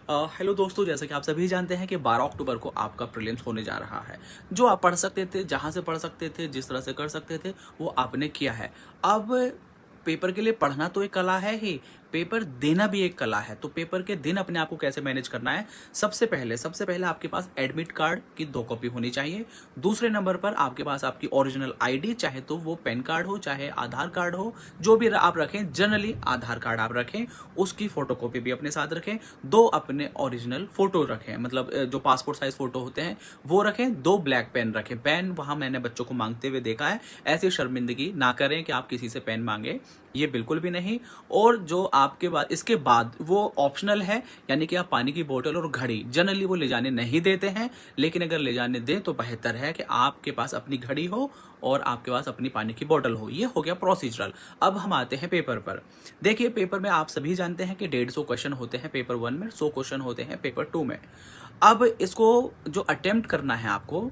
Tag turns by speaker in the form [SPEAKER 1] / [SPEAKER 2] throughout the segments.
[SPEAKER 1] Hello दोस्तों, जैसा कि आप सभी जानते हैं कि 12 अक्टूबर को आपका प्रीलिम्स होने जा रहा है। जो आप पढ़ सकते थे, जहां से पढ़ सकते थे, जिस तरह से कर सकते थे, वो आपने किया है। अब पेपर के लिए पढ़ना तो एक कला है ही, पेपर देना भी एक कला है। तो पेपर के दिन अपने आप को कैसे मैनेज करना है, सबसे पहले आपके पास एडमिट कार्ड की 2 कॉपी होनी चाहिए। दूसरे नंबर पर आपके पास आपकी ओरिजिनल आईडी, चाहे तो वो पैन कार्ड हो, चाहे आधार कार्ड हो, जो भी आप रखें। जनरली आधार कार्ड आप रखें, उसकी फोटोकॉपी भी अपने साथ रखें। 2 अपने ओरिजिनल फोटो रखें, मतलब जो पासपोर्ट साइज फोटो होते हैं वो रखें। 2 ब्लैक पेन रखें। पेन वहां मैंने बच्चों को मांगते हुए देखा है, ऐसी शर्मिंदगी ना करें कि आप किसी से पेन मांगे, ये बिल्कुल भी नहीं। और जो आपके बाद, इसके बाद वो ऑप्शनल है, यानी कि आप पानी की बोतल और घड़ी जनरली वो ले जाने नहीं देते हैं, लेकिन अगर ले जाने दें तो बेहतर है कि आपके पास अपनी घड़ी हो और आपके पास अपनी पानी की बोतल हो। ये हो गया प्रोसीजरल। अब हम आते हैं पेपर पर। देखिए, पेपर में आप सभी जानते हैं कि 150 क्वेश्चन होते हैं पेपर 1 में, 100 क्वेश्चन होते हैं पेपर 2 में। अब इसको जो अटेम्प्ट करना है आपको,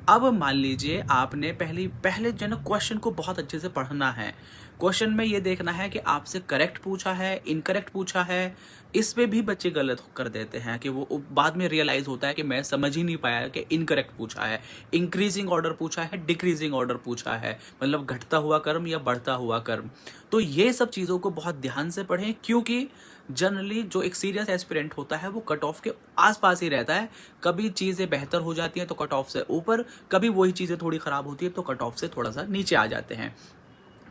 [SPEAKER 1] अब मान लीजिए आपने पहले जो ना क्वेश्चन को बहुत अच्छे से पढ़ना है। क्वेश्चन में ये देखना है कि आपसे करेक्ट पूछा है, इनकरेक्ट पूछा है। इसमें भी बच्चे गलत कर देते हैं कि वो बाद में रियलाइज होता है कि मैं समझ ही नहीं पाया कि इनकरेक्ट पूछा है, इंक्रीजिंग ऑर्डर पूछा है, डिक्रीजिंग ऑर्डर पूछा है, मतलब घटता हुआ क्रम या बढ़ता हुआ क्रम। तो ये सब चीज़ों को बहुत ध्यान से पढ़ें, क्योंकि जनरली जो एक सीरियस एस्पिरेंट होता है वो कट ऑफ के आसपास ही रहता है। कभी चीज़ें बेहतर हो जाती हैं तो कट ऑफ से ऊपर, कभी वही चीज़ें थोड़ी ख़राब होती है तो कट ऑफ से थोड़ा सा नीचे आ जाते हैं।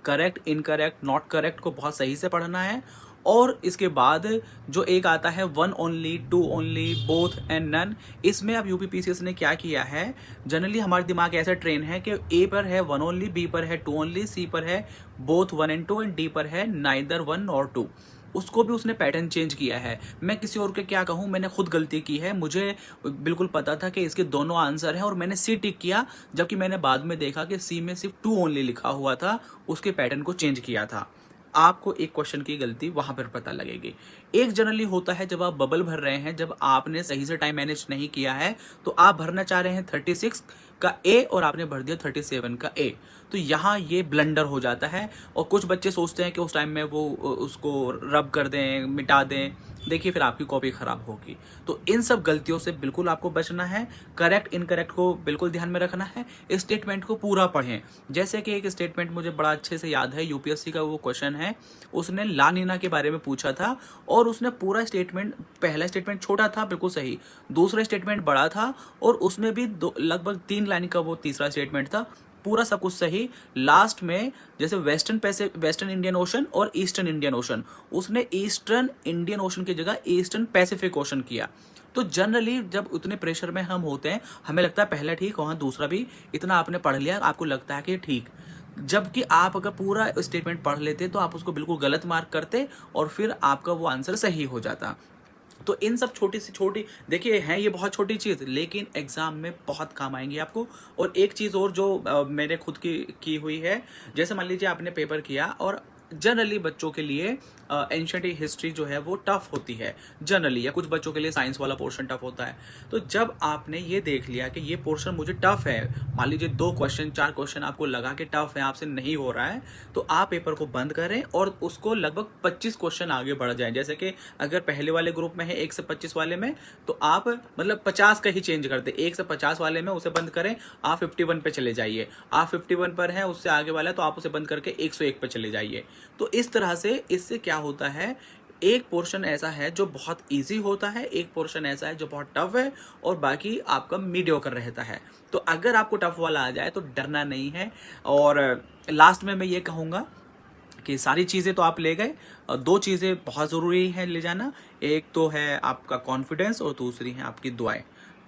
[SPEAKER 1] करेक्ट, इनकरेक्ट, नॉट करेक्ट को बहुत सही से पढ़ना है। और इसके बाद जो एक आता है 1 only, 2 only, both and none, इसमें अब यूपीपीसीएस ने क्या किया है, जनरली हमारा दिमाग ऐसा ट्रेन है कि ए पर है 1 ओनली, बी पर है 2 ओनली, सी पर है बोथ 1 एंड 2 एंड डी पर है नाइदर 1 और 2। उसको भी उसने पैटर्न चेंज किया है। मैं किसी और के क्या कहूँ, मैंने खुद गलती की है। मुझे बिल्कुल पता था कि इसके दोनों आंसर हैं और मैंने सी टिक किया, जबकि मैंने बाद में देखा कि सी में सिर्फ 2 ओनली लिखा हुआ था, उसके पैटर्न को चेंज किया था। आपको एक क्वेश्चन की गलती वहां पर पता लगेगी। एक जनरली होता है जब आप बबल भर रहे हैं, जब आपने सही से टाइम मैनेज नहीं किया है, तो आप भरना चाह रहे हैं 36 का ए और आपने भर दिया 37 का ए, तो यहाँ ये ब्लंडर हो जाता है। और कुछ बच्चे सोचते हैं कि उस टाइम में वो उसको रब कर दें, मिटा दें, देखिए फिर आपकी कॉपी खराब होगी। तो इन सब गलतियों से बिल्कुल आपको बचना है। करेक्ट, इनकरेक्ट को बिल्कुल ध्यान में रखना है। स्टेटमेंट को पूरा पढ़ें। जैसे कि एक स्टेटमेंट मुझे बड़ा अच्छे से याद है, यूपीएससी का वो क्वेश्चन है, उसने ला नीना के बारे में पूछा था और उसने पूरा स्टेटमेंट, पहला स्टेटमेंट छोटा था बिल्कुल सही, दूसरा स्टेटमेंट बड़ा था और उसमें भी लगभग 3 लाइन का वो तीसरा स्टेटमेंट था, पूरा सब कुछ सही। लास्ट में जैसे वेस्टर्न इंडियन ओशन और ईस्टर्न इंडियन ओशन, उसने ईस्टर्न इंडियन ओशन की जगह ईस्टर्न पैसिफिक ओशन किया। तो जनरली जब उतने प्रेशर में हम होते हैं, हमें लगता है पहला ठीक, वहां दूसरा भी, इतना आपने पढ़ लिया, आपको लगता है कि ठीक, जबकि आप अगर पूरा स्टेटमेंट पढ़ लेते तो आप उसको बिल्कुल गलत मार्क करते और फिर आपका वो आंसर सही हो जाता। तो इन सब छोटी सी छोटी, देखिए है ये बहुत छोटी चीज़, लेकिन एग्जाम में बहुत काम आएंगी आपको। और एक चीज़ और जो मैंने खुद की हुई है, जैसे मान लीजिए आपने पेपर किया और जनरली बच्चों के लिए एंशिएंट हिस्ट्री जो है वो टफ होती है जनरली, या कुछ बच्चों के लिए साइंस वाला पोर्शन टफ होता है। तो जब आपने ये देख लिया कि ये पोर्शन मुझे टफ है, मान लीजिए 2 क्वेश्चन 4 क्वेश्चन आपको लगा कि टफ है, आपसे नहीं हो रहा है, तो आप पेपर को बंद करें और उसको लगभग 25 क्वेश्चन आगे बढ़ जाएं। जैसे कि अगर पहले वाले ग्रुप में है 1 से 25 वाले में, तो आप मतलब 50 का ही चेंज कर दें, 1 से 50 वाले में उसे बंद करें, आप 51 पे चले जाइए। आप 51 पर है, उससे आगे वाला तो आप उसे बंद करके 101 पे चले जाइए। तो इस तरह से इससे क्या होता है, एक पोर्शन ऐसा है जो बहुत इजी होता है, एक पोर्शन ऐसा है जो बहुत टफ है, और बाकी आपका मीडियोकर रहता है। तो अगर आपको टफ वाला आ जाए तो डरना नहीं है। और लास्ट में मैं ये कहूँगा कि सारी चीज़ें तो आप ले गए, 2 चीज़ें बहुत ज़रूरी है ले जाना, एक तो है आपका कॉन्फिडेंस और दूसरी है आपकी दुआएं।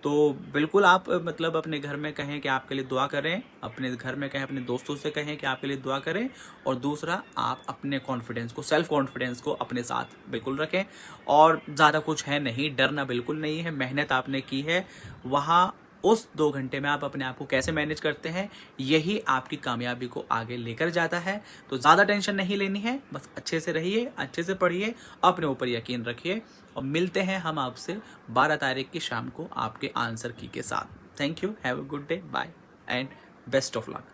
[SPEAKER 1] तो बिल्कुल आप मतलब अपने घर में कहें कि आपके लिए दुआ करें, अपने घर में कहें, अपने दोस्तों से कहें कि आपके लिए दुआ करें, और दूसरा आप अपने कॉन्फिडेंस को, सेल्फ कॉन्फिडेंस को अपने साथ बिल्कुल रखें। और ज़्यादा कुछ है नहीं, डरना बिल्कुल नहीं है, मेहनत आपने की है, वहाँ उस 2 घंटे में आप अपने आप को कैसे मैनेज करते हैं, यही आपकी कामयाबी को आगे लेकर जाता है। तो ज़्यादा टेंशन नहीं लेनी है, बस अच्छे से रहिए, अच्छे से पढ़िए, अपने ऊपर यकीन रखिए, और मिलते हैं हम आपसे 12 तारीख की शाम को आपके आंसर की के साथ। Thank you, have a good day, bye and best of luck.